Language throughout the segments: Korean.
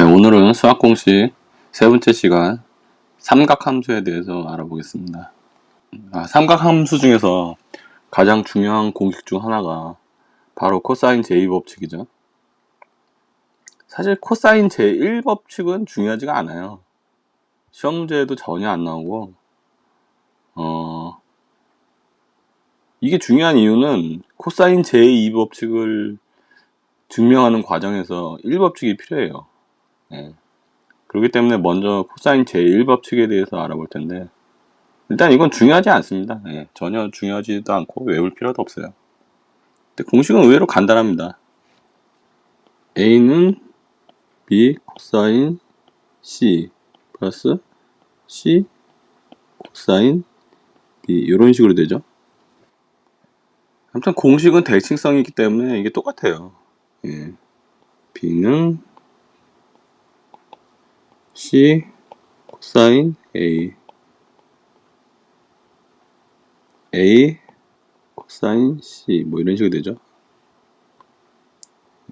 오늘은 수학 공식 세 번째 시간 삼각함수에 대해서 알아보겠습니다. 삼각함수 중에서 가장 중요한 공식 중 하나가 바로 코사인 제2법칙이죠. 사실 코사인 제1법칙은 중요하지가 않아요. 시험 문제에도 전혀 안 나오고 이게 중요한 이유는 코사인 제2법칙을 증명하는 과정에서 1법칙이 필요해요. 그렇기 때문에 먼저 코사인 제1법칙에 대해서 알아볼 텐데, 일단 이건 중요하지 않습니다. 전혀 중요하지도 않고 외울 필요도 없어요. 근데 공식은 의외로 간단합니다. A는 B 코사인 C 플러스 C 코사인 B 이런 식으로 되죠. 아무튼 공식은 대칭성이 있기 때문에 이게 똑같아요. B는 C 코사인 A A 코사인 C 뭐 이런 식으로 되죠.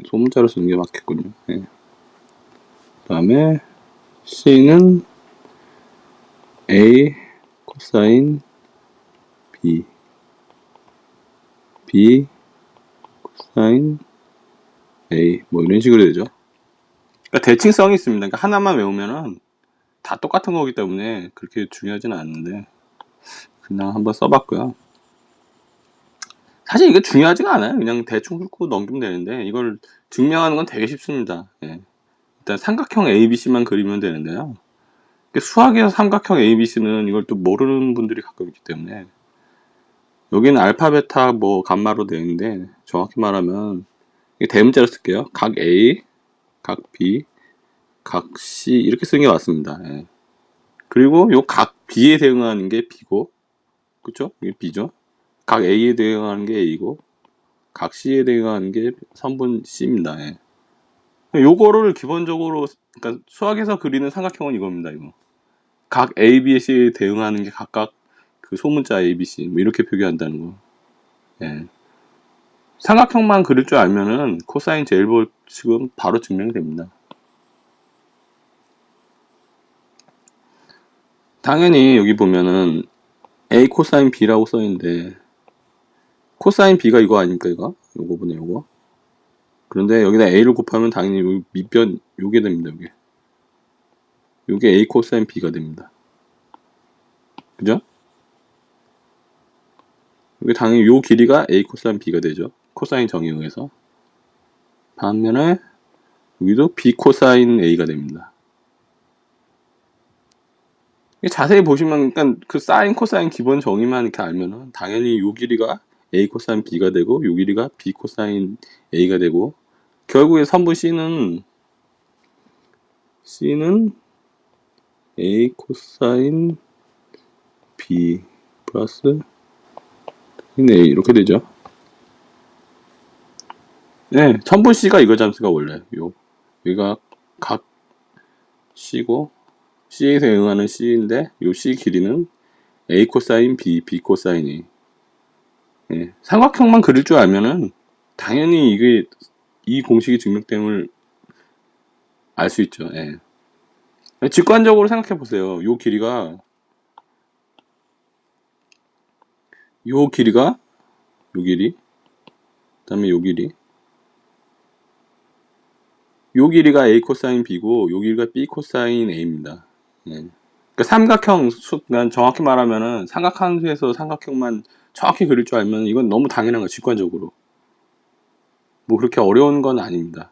소문자로 쓰는 게 맞겠군요. 그 다음에 C는 A 코사인 B B 코사인 A 뭐 이런 식으로 되죠. 그러니까 대칭성이 있습니다. 그러니까 하나만 외우면은 다 똑같은 거기 때문에 그렇게 중요하지는 않은데 그냥 한번 써봤고요. 사실 이게 중요하지가 않아요. 그냥 대충 훑고 넘기면 되는데 이걸 증명하는 건 되게 쉽습니다. 일단 삼각형 ABC만 그리면 되는데요. 수학에서 삼각형 ABC는 이걸 또 모르는 분들이 가끔 있기 때문에 여기는 알파, 베타, 뭐 감마로 되어 있는데 정확히 말하면 대문자로 쓸게요. 각 A, 각 B, 각 C 이렇게 쓰는 게 맞습니다. 그리고 요 각 B에 대응하는 게 B고, 그쵸? 이게 B죠. 각 A에 대응하는 게 A고, 각 C에 대응하는 게 선분 C입니다. 요거를 기본적으로, 그러니까 수학에서 그리는 삼각형은 이겁니다. 이거. 각 A, B, C에 대응하는 게 각각 그 소문자 A, B, C 뭐 이렇게 표기한다는 거. 삼각형만 그릴 줄 알면은 코사인 제1법칙은 바로 증명이 됩니다. 당연히 여기 보면은 A 코사인 B라고 써있는데 코사인 B가 이거 아닙니까? 이거? 요거보네 요거. 그런데 여기다 A를 곱하면 당연히 밑변 요게 됩니다. 요게 A 코사인 B가 됩니다. 그죠? 여기 당연히 요 길이가 A 코사인 B가 되죠. 코사인 정의에 의해서. 반면에 여기도 B 코사인 A가 됩니다. 자세히 보시면 그러니까 그 사인 코사인 기본 정의만 이렇게 알면은 당연히 요 길이가 A 코사인 B가 되고 요 길이가 B 코사인 A가 되고 결국에 선분 C는 A 코사인 B 플러스 A 이렇게 되죠. 선분 C가 이거 잠수가 원래 여기가 각 C고 C에 대응하는 C인데 요 C 길이는 A 코사인 B, B 코사인 A. 삼각형만 그릴 줄 알면은 당연히 이게 이 공식이 증명됨을 알 수 있죠. 직관적으로 생각해 보세요. 요 길이가 요 길이 그다음에 요 길이가 A 코사인 B고 요 길이가 B 코사인 A입니다. 그러니까 삼각형 그러니까 정확히 말하면은 삼각함수에서 삼각형만 정확히 그릴 줄 알면 이건 너무 당연한 거예요. 직관적으로 뭐 그렇게 어려운 건 아닙니다.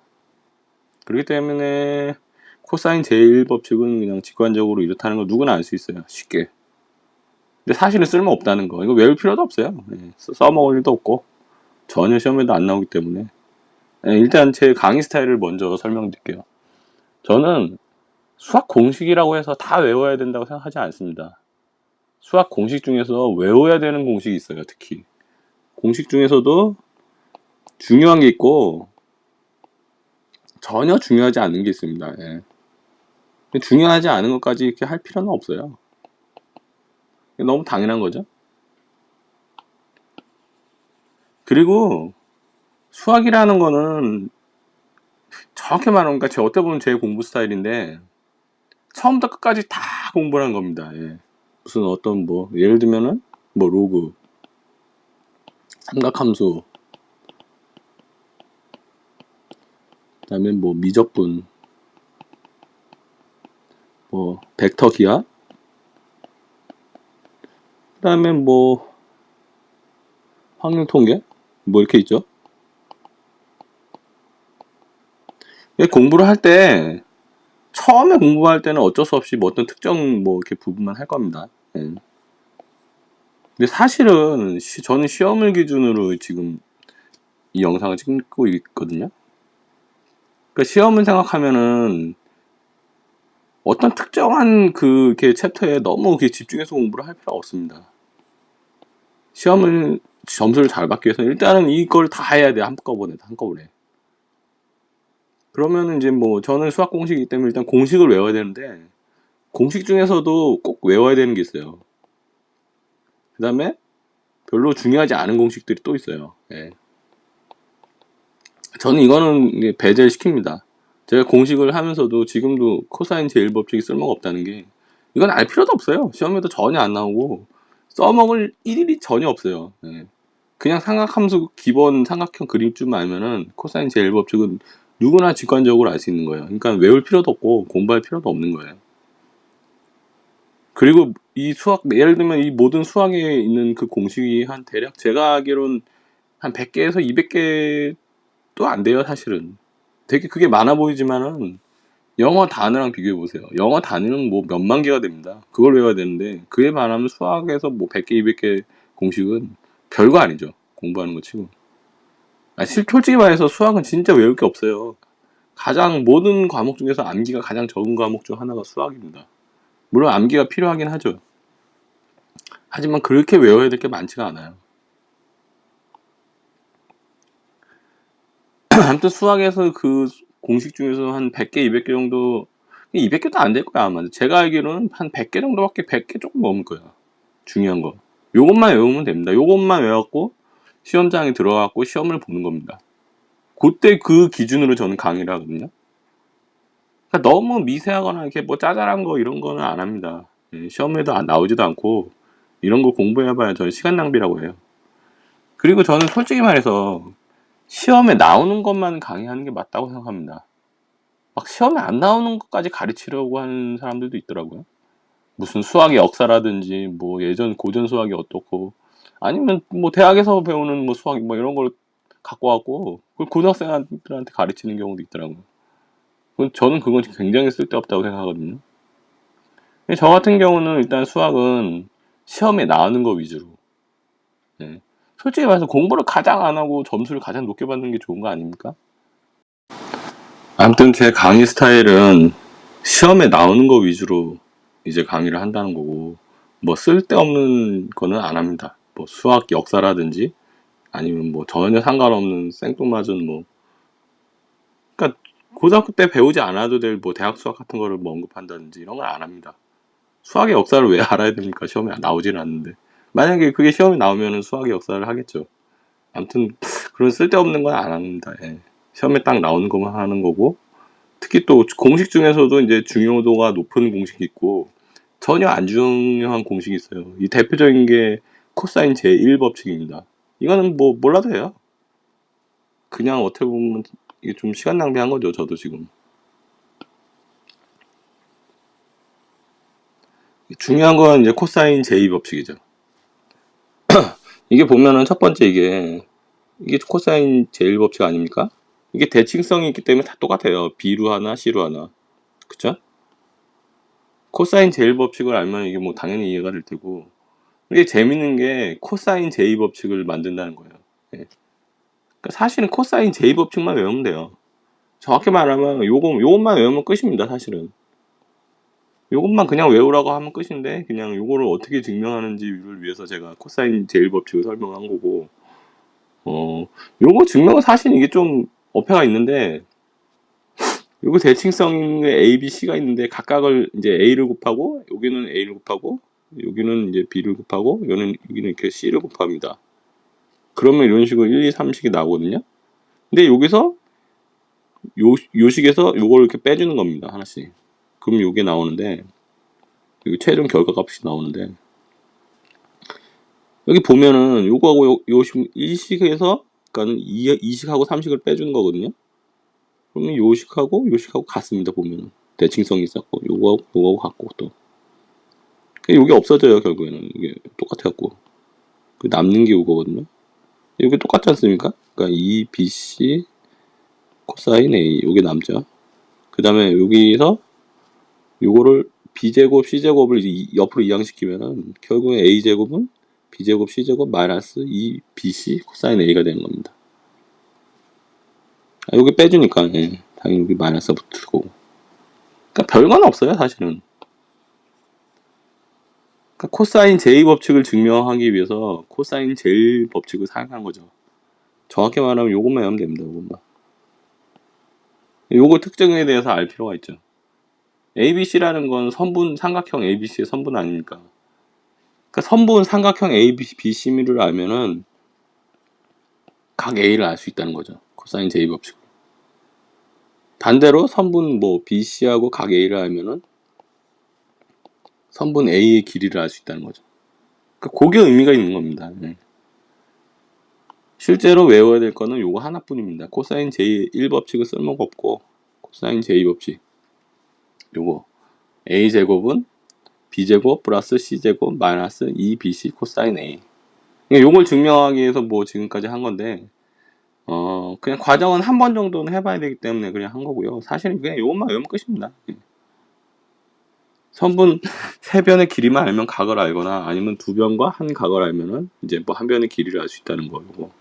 그렇기 때문에 코사인 제1법칙은 그냥 직관적으로 이렇다는 걸 누구나 알 수 있어요. 쉽게. 근데 사실은 쓸모 없다는 거. 이거 외울 필요도 없어요. 써먹을 일도 없고 전혀 시험에도 안 나오기 때문에 일단 제 강의 스타일을 먼저 설명드릴게요. 저는 수학 공식이라고 해서 다 외워야 된다고 생각하지 않습니다. 수학 공식 중에서 외워야 되는 공식이 있어요. 특히 공식 중에서도 중요한 게 있고 전혀 중요하지 않은 게 있습니다. 중요하지 않은 것까지 이렇게 할 필요는 없어요. 너무 당연한 거죠. 그리고 수학이라는 거는 정확히 말하면 제 어떻게 보면 제 공부 스타일인데 처음부터 끝까지 다 공부를 한 겁니다. 예. 무슨 어떤 뭐 예를 들면은 뭐 로그, 삼각함수, 그다음에 뭐 미적분, 뭐 벡터 기하, 그다음에 뭐 확률 통계 뭐 이렇게 있죠. 공부를 할 때 처음에 공부할 때는 어쩔 수 없이 뭐 어떤 특정 뭐 이렇게 부분만 할 겁니다. 예. 근데 사실은 저는 시험을 기준으로 지금 이 영상을 찍고 있거든요. 그러니까 시험을 생각하면은 어떤 특정한 그 이렇게 챕터에 너무 이렇게 집중해서 공부를 할 필요가 없습니다. 시험을 점수를 잘 받기 위해서는 일단은 이걸 다 해야 돼. 한꺼번에. 그러면은 이제 뭐 저는 수학 공식이기 때문에 일단 공식을 외워야 되는데 공식 중에서도 꼭 외워야 되는 게 있어요. 그 다음에 별로 중요하지 않은 공식들이 또 있어요. 예. 저는 이거는 이제 배제를 시킵니다. 제가 공식을 하면서도 지금도 코사인 제1법칙이 쓸모가 없다는 게 이건 알 필요도 없어요. 시험에도 전혀 안 나오고 써먹을 일일이 전혀 없어요. 예. 그냥 삼각함수 기본 삼각형 그림줄만 알면은 코사인 제1법칙은 누구나 직관적으로 알 수 있는 거예요. 그러니까 외울 필요도 없고 공부할 필요도 없는 거예요. 그리고 이 수학, 예를 들면 이 모든 수학에 있는 그 공식이 한 대략 제가 알기로는 한 100개에서 200개도 안 돼요, 사실은. 되게 그게 많아 보이지만은 영어 단어랑 비교해 보세요. 영어 단어는 뭐 몇만 개가 됩니다. 그걸 외워야 되는데 그에 반하면 수학에서 뭐 100개, 200개 공식은 별거 아니죠. 공부하는 거 치고. 솔직히 말해서 수학은 진짜 외울 게 없어요. 가장 모든 과목 중에서 암기가 가장 적은 과목 중 하나가 수학입니다. 물론 암기가 필요하긴 하죠. 하지만 그렇게 외워야 될 게 많지가 않아요. 아무튼 수학에서 그 공식 중에서 한 100개, 200개 정도, 200개도 안 될 거야, 아마. 제가 알기로는 한 100개 정도밖에 100개 조금 넘을 거야. 중요한 거. 요것만 외우면 됩니다. 요것만 외웠고, 시험장에 들어가고 시험을 보는 겁니다. 그때 그 기준으로 저는 강의를 하거든요. 그러니까 너무 미세하거나 이렇게 뭐 짜잘한 거 이런 거는 안 합니다. 시험에도 나오지도 않고, 이런 거 공부해봐야 저는 시간 낭비라고 해요. 그리고 저는 솔직히 말해서 시험에 나오는 것만 강의하는 게 맞다고 생각합니다. 막 시험에 안 나오는 것까지 가르치려고 하는 사람들도 있더라고요. 무슨 수학의 역사라든지 뭐 예전 고전 수학이 어떻고 아니면 뭐 대학에서 배우는 뭐 수학 뭐 이런 걸 갖고 왔고 그걸 고등학생들한테 가르치는 경우도 있더라고요. 저는 그건 굉장히 쓸데없다고 생각하거든요. 근데 저 같은 경우는 일단 수학은 시험에 나오는 거 위주로. 네. 솔직히 말해서 공부를 가장 안 하고 점수를 가장 높게 받는 게 좋은 거 아닙니까? 아무튼 제 강의 스타일은 시험에 나오는 거 위주로 이제 강의를 한다는 거고, 뭐 쓸데없는 거는 안 합니다. 뭐 수학 역사라든지 아니면 뭐 전혀 상관없는 생뚱맞은 뭐, 그러니까 고등학교 때 배우지 않아도 될 뭐 대학 수학 같은 거를 뭐 언급한다든지 이런 건 안 합니다. 수학의 역사를 왜 알아야 됩니까? 시험에 나오지는 않는데. 만약에 그게 시험에 나오면은 수학의 역사를 하겠죠. 아무튼 그런 쓸데없는 건 안 합니다. 예. 시험에 딱 나오는 것만 하는 거고, 특히 또 공식 중에서도 이제 중요도가 높은 공식이 있고 전혀 안 중요한 공식이 있어요. 이 대표적인 게 코사인 제1법칙입니다. 이거는 뭐 몰라도 해요. 그냥 어떻게 보면 이게 좀 시간 낭비한 거죠. 저도 지금. 중요한 건 이제 코사인 제2법칙이죠. 이게 보면은 첫 번째 이게 코사인 제1법칙 아닙니까? 이게 대칭성이 있기 때문에 다 똑같아요. B루 하나, C루 하나. 그쵸? 코사인 제1법칙을 알면 이게 뭐 당연히 이해가 될 테고 이게 재밌는 게 코사인 제2법칙을 만든다는 거예요. 예. 그러니까 사실은 코사인 제2법칙만 외우면 돼요. 정확히 말하면 요것만 외우면 끝입니다. 사실은 요것만 그냥 외우라고 하면 끝인데 그냥 요거를 어떻게 증명하는지를 위해서 제가 코사인 제1법칙을 설명한 거고 요거 증명은 사실 이게 좀 어폐가 있는데 요거 대칭성인 A, B, C가 있는데 각각을 이제 A를 곱하고 여기는 A를 곱하고 여기는 이제 B를 곱하고 여기는 이렇게 C를 곱합니다. 그러면 이런 식으로 1, 2, 3식이 나오거든요. 근데 여기서 요식에서 요걸 이렇게 빼주는 겁니다. 하나씩. 그럼 요게 나오는데, 여기 최종 결과값이 나오는데, 여기 보면은 요거하고 요식, 일식에서, 그러니까는 이식하고 삼식을 빼주는 거거든요. 그러면 요식하고 같습니다. 보면은. 대칭성이 있었고, 요거하고 같고 또. 요게 없어져요, 결국에는. 이게 똑같아갖고. 남는 게 요거거든요. 이게 똑같지 않습니까? 그러니까 2bc 코사인 a 요게 남죠. 그 다음에 여기서 요거를 b제곱 c제곱을 옆으로 이항시키면은 결국에 a제곱은 b제곱 c제곱 마이너스 2bc 코사인 a가 되는 겁니다. 여기 빼주니까 예, 당연히 여기 마이너스 붙고. 그러니까 별건 없어요, 사실은. 그러니까 코사인 j 법칙을 증명하기 위해서 코사인 j 법칙을 사용한 거죠. 정확히 말하면 요것만 하면 됩니다. 요것만. 요거 특징에 대해서 알 필요가 있죠. ABC라는 건 선분 삼각형 ABC의 선분 아닙니까? 그러니까 선분 삼각형 ABC를 알면은 각 A를 알 수 있다는 거죠. 코사인 J 법칙. 반대로 선분 뭐 BC하고 각 A를 알면은 선분 A의 길이를 알 수 있다는 거죠. 그러니까 그게 의미가 있는 겁니다. 네. 실제로 외워야 될 거는 요거 하나뿐입니다. 코사인 J 1법칙은 쓸모가 없고 코사인 J 법칙 요거 A제곱은 B제곱 플러스 C제곱 마이너스 2BC 코사인 A. 요걸 증명하기 위해서 뭐 지금까지 한 건데 그냥 과정은 한 번 정도는 해봐야 되기 때문에 그냥 한 거고요. 사실은 그냥 요것만 외우면 끝입니다. 선분 세 변의 길이만 알면 각을 알거나 아니면 두 변과 한 각을 알면은 이제 뭐 한 변의 길이를 알 수 있다는 거고.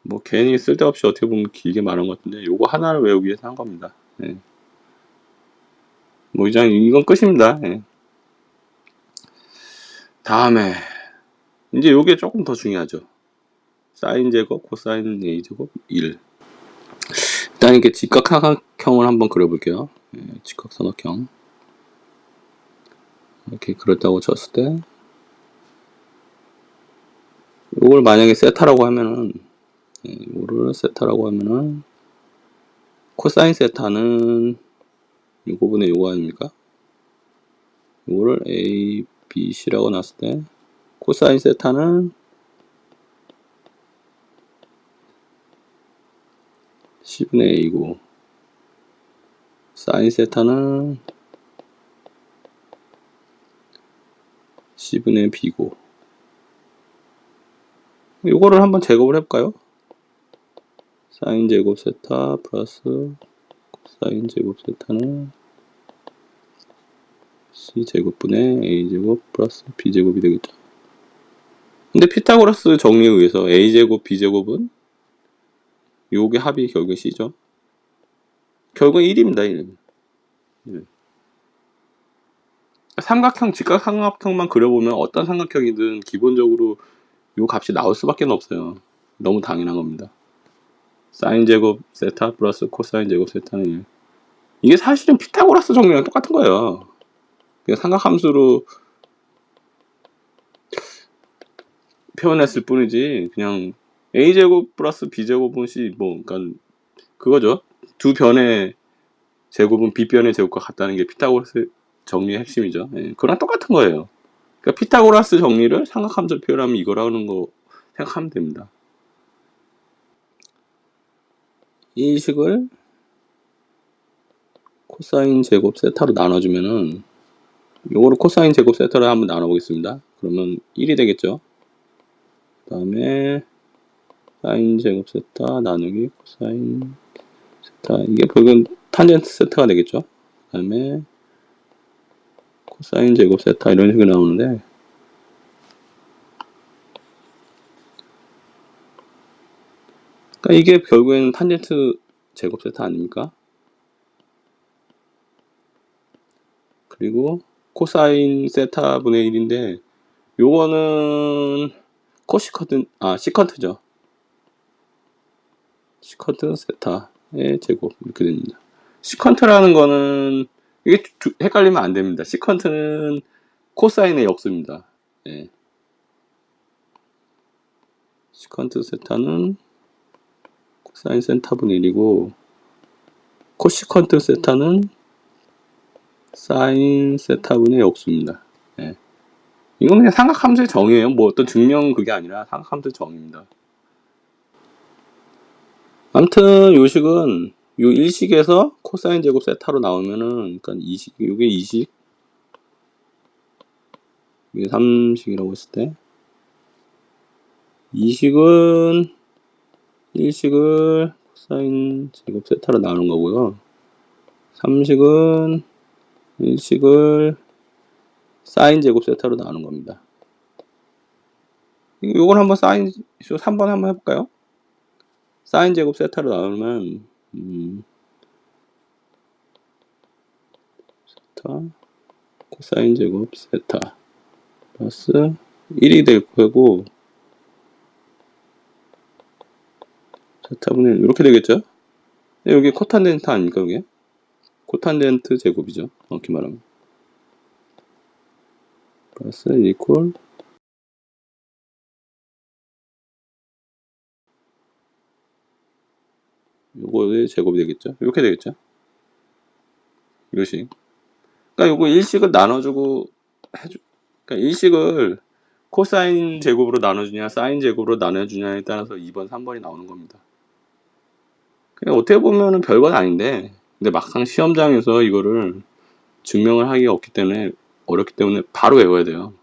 뭐 괜히 쓸데없이 어떻게 보면 길게 말한 것 같은데 요거 하나를 외우기 위해서 한 겁니다. 예. 뭐 이건 끝입니다. 예. 다음에 이제 요게 조금 더 중요하죠. 사인 제곱, 코사인 A 제곱 1. 일단 이렇게 직각삼각형을 한번 그려볼게요. 예, 직각삼각형. 이렇게 그렸다고 쳤을 때 이걸 만약에 세타라고 하면은 이거를 세타라고 하면은 코사인 세타는 요거분의 요거 아닙니까? 이거를 A, B, C라고 놨을 때 코사인 세타는 10분의 A고 사인 세타는 10분의 B고 요거를 한번 제곱을 해볼까요? 사인 제곱 세타 플러스 코사인 제곱 세타는 C제곱분의 A제곱 플러스 B제곱이 되겠죠. 근데 피타고라스 정리에 의해서 A제곱 B제곱은 요게 합이 결국에 C죠. 결국은 1입니다. 1. 삼각형, 직각삼각형만 그려보면 어떤 삼각형이든 기본적으로 요 값이 나올 수밖에 없어요. 너무 당연한 겁니다. 사인 제곱 세타 플러스 코사인 제곱 세타는 1. 이게 사실은 피타고라스 정리랑 똑같은 거예요. 그냥 삼각함수로 표현했을 뿐이지 그냥 A제곱 플러스 B제곱은 C 뭐 그러니까 그거죠. 두 변의 제곱은 B변의 제곱과 같다는 게 피타고라스 정리의 핵심이죠. 예, 그거랑 똑같은 거예요. 그러니까 피타고라스 정리를 삼각함수로 표현하면 이거라는 거 생각하면 됩니다. 이 식을 코사인 제곱 세타로 나눠주면은 요거를 코사인 제곱 세타로 한번 나눠보겠습니다. 그러면 1이 되겠죠. 그 다음에 사인 제곱 세타 나누기 코사인 세타 이게 결국은 탄젠트 세타가 되겠죠. 그 다음에 코사인 제곱 세타 이런 식으로 나오는데 그러니까 이게 결국에는 탄젠트 제곱 세타 아닙니까? 그리고 코사인 세타 분의 1인데 요거는 시컨트죠. 시컨트 세타의 제곱 이렇게 됩니다. 시컨트라는 거는 이게 헷갈리면 안 됩니다. 시컨트는 코사인의 역수입니다. 예. 시컨트 세타는 사인 세타분의 1이고 코시컨트 세타는 사인 세타분의 역수입니다. 예. 이건 그냥 삼각함수의 정의예요. 뭐 어떤 증명 그게 아니라 삼각함수의 정의입니다. 아무튼 요 식은 요 1식에서 코사인 제곱 세타로 나오면은 그러니까 2식, 요게 2식, 이게 3식이라고 했을 때 2식은 1식을 코사인 제곱 세타로 나오는 거고요. 3식은 1식을 사인 제곱 세타로 나오는 겁니다. 요걸 한번 사인, 3번 한번 해볼까요? 사인 제곱 세타로 나오면 세타 코사인 제곱 세타 플러스 1이 될 거고 세타분의 1 이렇게 되겠죠? 여기 코탄젠트 아닙니까? 이게 코탄젠트 제곱이죠. 정확히 말하면 플러스 1 이퀄 요거의 제곱이 되겠죠? 이렇게 되겠죠? 요식. 그러니까 요거 일식을 나눠주고 해주. 그러니까 일식을 코사인 제곱으로 나눠주냐, 사인 제곱으로 나눠주냐에 따라서 2번, 3번이 나오는 겁니다. 그냥 어떻게 보면은 별건 아닌데, 근데 막상 시험장에서 이거를 증명을 하기가 없기 때문에 어렵기 때문에 바로 외워야 돼요.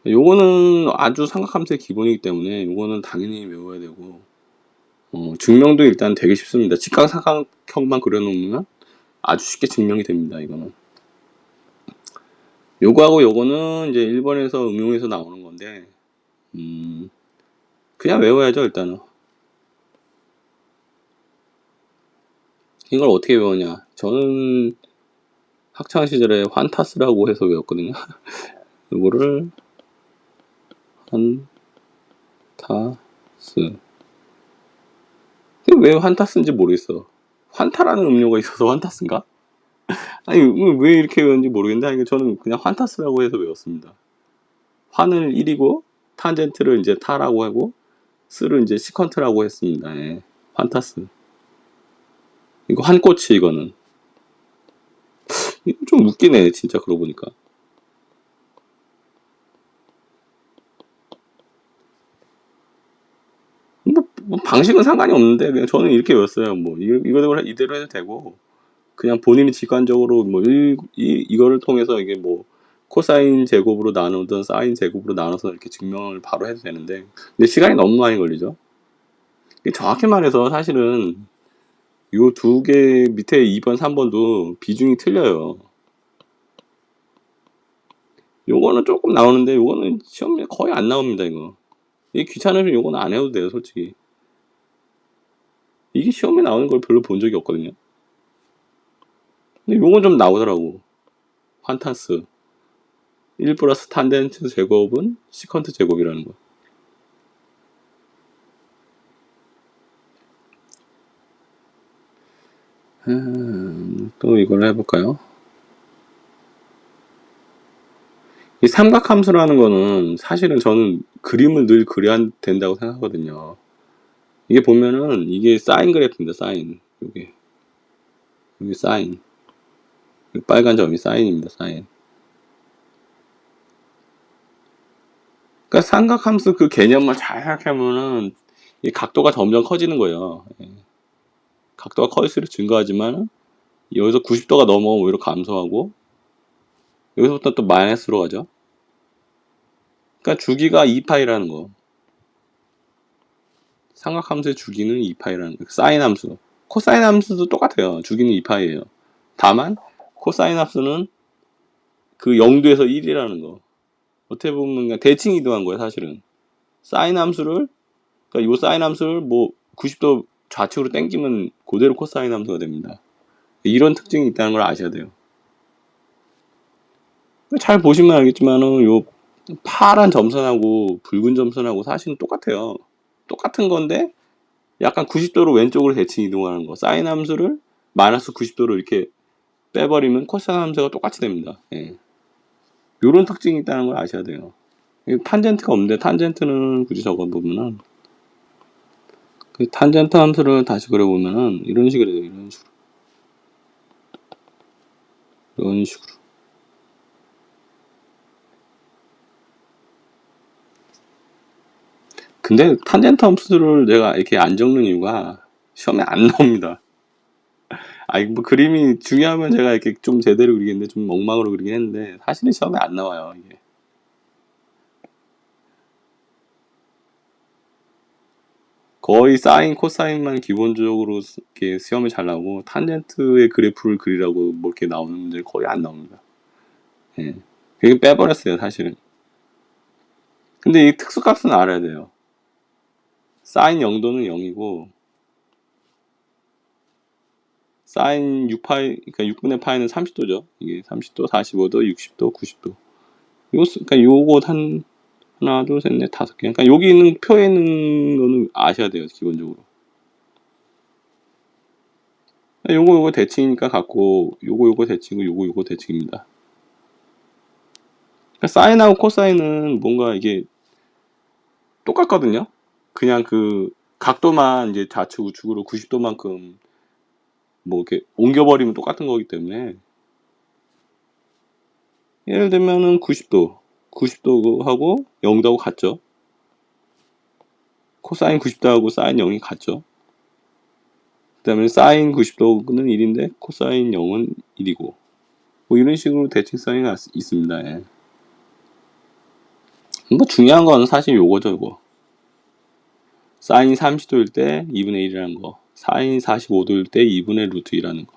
요거는 아주 삼각함수의 기본이기 때문에 요거는 당연히 외워야 되고, 증명도 일단 되게 쉽습니다. 직각삼각형만 그려놓으면 아주 쉽게 증명이 됩니다. 이거는. 요거하고 요거는 이제 1번에서 응용해서 나오는 건데, 그냥 외워야죠, 일단은. 이걸 어떻게 외우냐? 저는 학창시절에 환타스라고 해서 외웠거든요. 요거를 환타스. 왜 환타스인지 모르겠어. 환타라는 음료가 있어서 환타스인가? 아니, 왜 이렇게 외웠는지 모르겠는데, 저는 그냥 환타스라고 해서 외웠습니다. 환을 1이고, 탄젠트를 이제 타라고 하고, 스를 이제 시컨트라고 했습니다. 예. 환타스. 이거 한꼬치, 이거는. 이거 좀 웃기네, 진짜, 그러고 보니까. 뭐 방식은 상관이 없는데, 그냥 저는 이렇게 외웠어요. 뭐, 이대로 해도 되고, 그냥 본인이 직관적으로 뭐, 이거를 통해서 이게 뭐, 코사인 제곱으로 나누든 사인 제곱으로 나눠서 이렇게 증명을 바로 해도 되는데, 근데 시간이 너무 많이 걸리죠. 정확히 말해서 사실은 요 두 개 밑에 2번, 3번도 비중이 틀려요. 요거는 조금 나오는데 요거는 시험에 거의 안 나옵니다. 이게 귀찮으면 요거는 안 해도 돼요, 솔직히. 이게 시험에 나오는 걸 별로 본 적이 없거든요. 근데 요건 좀 나오더라고. 환타스 1 플러스 탄젠트 제곱은 시컨트 제곱이라는 거. 또 이걸 해볼까요? 이 삼각함수라는 거는 사실은 저는 그림을 늘 그려야 된다고 생각하거든요. 이게 보면은 이게 사인 그래프입니다. 사인. 여기 사인. 빨간 점이 사인입니다. 사인. 그러니까 삼각함수 그 개념만 잘 생각하면은 이 각도가 점점 커지는 거예요. 예. 각도가 커질수록 증가하지만 여기서 90도가 넘어오면 오히려 감소하고 여기서부터 또 마이너스로 가죠. 그러니까 주기가 2파이라는 거. 삼각함수의 주기는 2파이라는 거. 사인 함수. 코사인 함수도 똑같아요. 주기는 2파이예요. 다만 코사인 함수는 그 0도에서 1이라는 거. 어떻게 보면 그냥 대칭 이동한 거예요, 사실은. 사인 함수를, 그러니까 요 사인 함수를 뭐 90도 좌측으로 당기면 그대로 코사인 함수가 됩니다. 이런 특징이 있다는 걸 아셔야 돼요. 잘 보시면 알겠지만은 요 파란 점선하고 붉은 점선하고 사실은 똑같아요. 똑같은 건데 약간 90도로 왼쪽으로 대칭 이동하는 거. 사인 함수를 마이너스 90도로 이렇게 빼버리면 코사인 함수가 똑같이 됩니다. 예. 요런 특징이 있다는 걸 아셔야 돼요. 탄젠트가 없는데 탄젠트는 굳이 적어보면은 그 탄젠트 함수를 다시 그려보면은 이런 식으로 돼요. 이런 식으로. 근데 탄젠트 함수를 내가 이렇게 안 적는 이유가 시험에 안 나옵니다. 뭐 그림이 중요하면 제가 이렇게 좀 제대로 그리겠는데 좀 엉망으로 그리긴 했는데 사실은 시험에 안 나와요, 이게. 거의 사인, 코사인만 기본적으로 이렇게 시험에 잘 나오고 탄젠트의 그래프를 그리라고 뭐 이렇게 나오는 문제 거의 안 나옵니다. 예. 그게 빼버렸어요, 사실은. 근데 이 특수값은 알아야 돼요. 사인 0도는 0이고 사인 6파이, 그러니까 6분의 파이는 30도죠. 이게 30도, 45도, 60도, 90도. 그러니까 요거 하나, 둘, 셋, 넷, 다섯 개. 그러니까 여기 있는 표에 있는 거는 아셔야 돼요, 기본적으로. 요거 대칭이니까 갖고 요거 대칭이고 요거 대칭입니다. 그러니까 사인하고 코사인은 뭔가 이게 똑같거든요. 그냥 그 각도만 이제 좌측 우측으로 90도만큼 뭐 이렇게 옮겨버리면 똑같은 거기 때문에 예를 들면은 90도하고 0도하고 같죠. 코사인 90도하고 사인 0이 같죠. 그 다음에 사인 90도는 1인데 코사인 0은 1이고 뭐 이런 식으로 대칭성이 있습니다. 예. 뭐 중요한 건 사실 요거죠, 요거. 사인 30도일 때 2분의 1이라는 거, 사인 45도일 때 2분의 루트 2라는 거,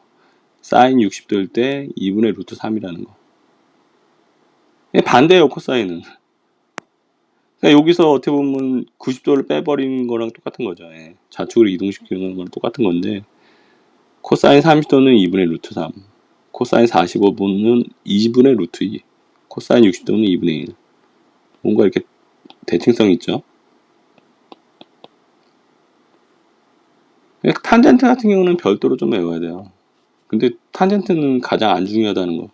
사인 60도일 때 2분의 루트 3이라는 거. 반대예요, 코사인은. 그러니까 여기서 어떻게 보면 90도를 빼버리는 거랑 똑같은 거죠. 예. 좌측으로 이동시키는 거랑 똑같은 건데 코사인 30도는 2분의 루트 3, 코사인 45도는 2분의 루트 2, 코사인 60도는 2분의 1. 뭔가 이렇게 대칭성이 있죠. 탄젠트 같은 경우는 별도로 좀 외워야 돼요. 근데 탄젠트는 가장 안 중요하다는 거.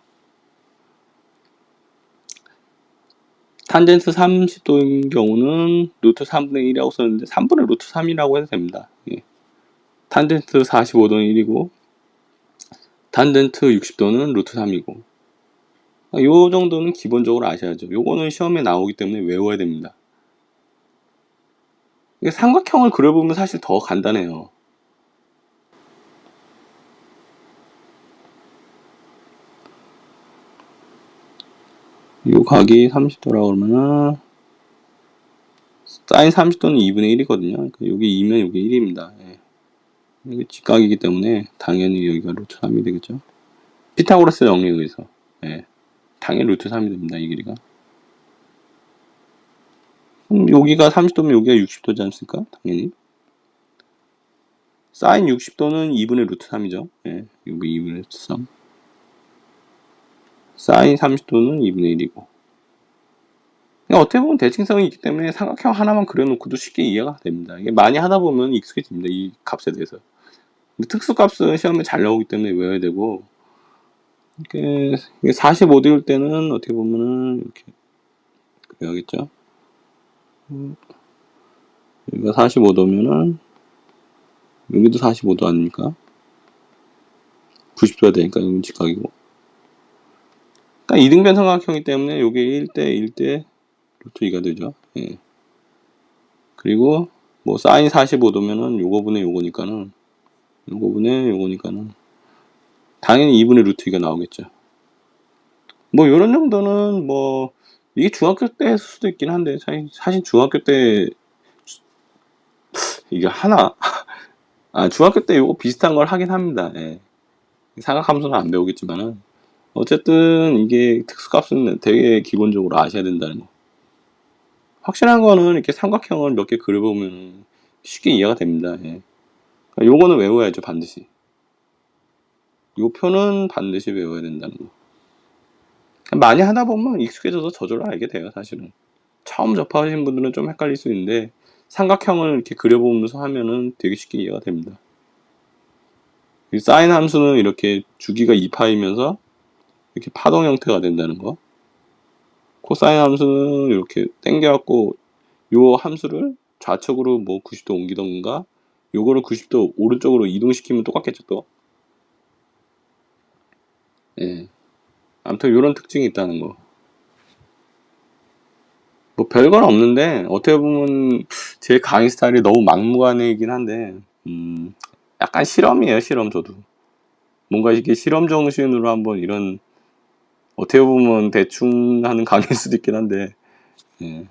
탄젠트 30도인 경우는 루트 3분의 1이라고 썼는데 3분의 루트 3이라고 해도 됩니다. 예. 탄젠트 45도는 1이고 탄젠트 60도는 루트 3이고 요 정도는 기본적으로 아셔야죠. 요거는 시험에 나오기 때문에 외워야 됩니다. 삼각형을 그려보면 사실 더 간단해요. 요 각이 30도라고 그러면은 사인 30도는 2분의 1이거든요. 그러니까 여기 2면 여기 1입니다. 예. 이게 직각이기 때문에 당연히 여기가 루트 3이 되겠죠. 피타고라스 정리에 의해서. 예. 당연히 루트 3이 됩니다. 이 길이가. 그럼 여기가 30도면 여기가 60도지 않습니까? 당연히. 사인 60도는 2분의 루트 3이죠. 예. 여기 2분의 루트 3. 사인 30도는 2분의 1이고. 어떻게 보면 대칭성이 있기 때문에 삼각형 하나만 그려놓고도 쉽게 이해가 됩니다. 이게 많이 하다 보면 익숙해집니다. 이 값에 대해서. 근데 특수값은 시험에 잘 나오기 때문에 외워야 되고, 이게 45도일 때는 어떻게 보면은 이렇게 그려야겠죠. 여기가 45도면은 여기도 45도 아닙니까? 90도가 되니까 여기는 직각이고. 그러니까 이등변 삼각형이기 때문에 요게 1대 루트 2가 되죠. 예. 그리고 뭐 사인 45도면은 요거 분의 요거니까는 당연히 2분의 루트 2가 나오겠죠. 뭐 요런 정도는 뭐 이게 중학교 때 했을 수도 있긴 한데 사실 중학교 때 이게 하나 중학교 때 요거 비슷한 걸 하긴 합니다. 예. 삼각함수는 안 배우겠지만은 어쨌든 이게 특수값은 되게 기본적으로 아셔야 된다는 거. 확실한 거는 이렇게 삼각형을 몇 개 그려보면 쉽게 이해가 됩니다. 예. 그러니까 요거는 외워야죠, 반드시. 요 표는 반드시 외워야 된다는 거. 많이 하다 보면 익숙해져서 저절로 알게 돼요, 사실은. 처음 접하신 분들은 좀 헷갈릴 수 있는데 삼각형을 이렇게 그려보면서 하면은 되게 쉽게 이해가 됩니다. 사인 함수는 이렇게 주기가 2파이면서 이렇게 파동 형태가 된다는 거. 코사인 함수는 이렇게 당겨갖고 요 함수를 좌측으로 뭐 90도 옮기던가 요거를 90도 오른쪽으로 이동시키면 똑같겠죠 또. 예. 아무튼 요런 특징이 있다는 거. 뭐 별건 없는데 어떻게 보면 제 강의 스타일이 너무 막무가내이긴 한데 약간 실험이에요. 실험. 저도 뭔가 이렇게 실험 정신으로 한번 이런 어떻게 보면 대충 하는 강의일 수도 있긴 한데 예.